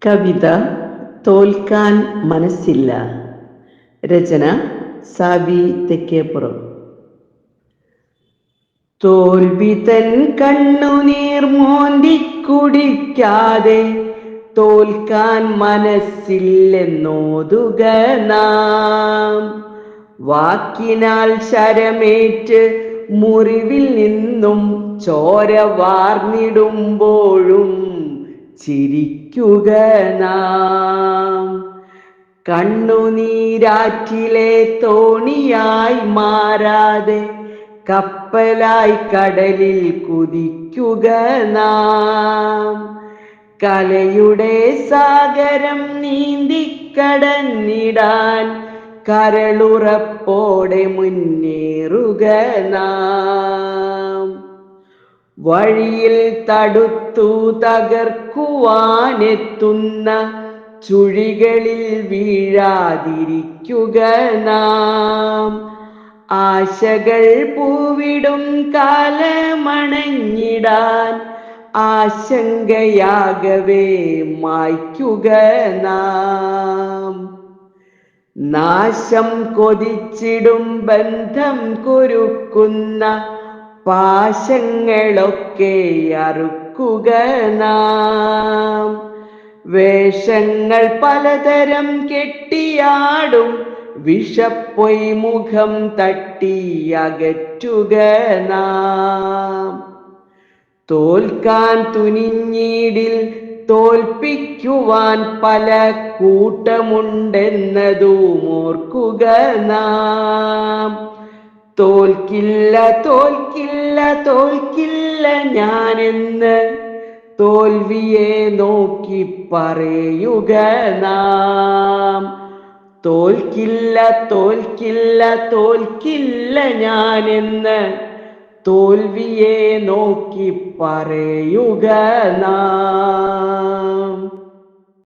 കവിത തോൽക്കാൻ മനസ്സില്ല. രചന സാബി തെക്കേപ്പുറം. തോൽവി തൻ കണ്ണുനീർ മോന്തി കുടിക്കാതെ തോൽക്കാൻ മനസ്സില്ലെന്നോതുക നാം. വാക്കിനാൽ ശരമേറ്റ് മുറിവിൽ നിന്നും ചോര വാർന്നിടുമ്പോഴും ചിരിക്കുക നാം. കണ്ണുനീരാറ്റിലെ തോണിയായി മാറാതെ കപ്പലായി കടലിൽ കുതിക്കുക നാം. കലയുടെ സാഗരം നീന്തിക്കടന്നിടാൻ കരളുറപ്പോടെ മുന്നേറുക നാം. വഴിയിൽ തടുത്തു തകർക്കുവാനെത്തുന്ന ചുഴികളിൽ വീഴാതിരിക്കുക നാം. ആശകൾ പൂവിടും കാലമണഞ്ഞിടാൻ ആശങ്കയാകവേ മായ്ക്കുക നാം. നാശം കൊതിച്ചിടും ബന്ധം കൊരുക്കുന്ന പാശങ്ങളൊക്കെ അറുക്കുക നാം. വേഷങ്ങൾ പലതരം കെട്ടിയാടും വിഷപ്പൊയ് മുഖം തട്ടി അകറ്റുക നാം. തോൽക്കാൻ തുനിഞ്ഞീടിൽ തോൽപ്പിക്കുവാൻ പല കൂട്ടമുണ്ടെന്നതും ഓർക്കുക നാം. തോൽക്കില്ല തോൽക്കില്ല തോൽക്കില്ല ഞാനെന്ന് തോൽവിയെ നോക്കി പറയുക നാം. തോൽക്കില്ല തോൽക്കില്ല തോൽക്കില്ല ഞാനെന്ന് തോൽവിയെ നോക്കി പറയുക നാം.